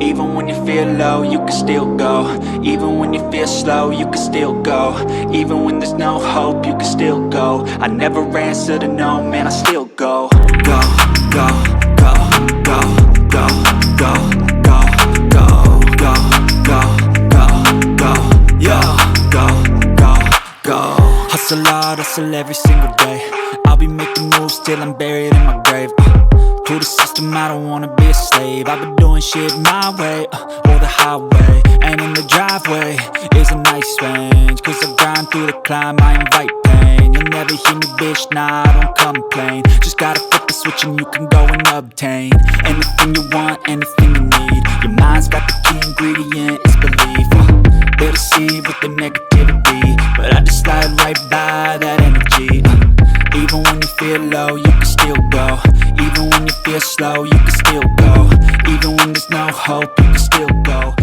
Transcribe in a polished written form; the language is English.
Even when you feel low, you can still go. Even when you feel slow, you can still go. Even when there's no hope, you can still go. I never answer to no, man, I still go. Go, go, go, go, go, go, go, go, go, go, go, go, yo, go, go, go. Hustle hard, hustle every single day. I'll be making moves till I'm buried in my grave. To the system, I don't wanna be a slave. I've been doing shit my way, or the highway. And in the driveway is a nice range, cause I grind through the climb, I invite pain. You'll never hear me, bitch, nah, I don't complain. Just gotta flip the switch and you can go and obtain anything you want, anything you need. Your mind's got the key ingredient, it's belief. They deceive with the negativity, but I just slide right by that energy. Even when you feel low, you can still go. Even when you feel slow, you can still go. Even when there's no hope, you can still go.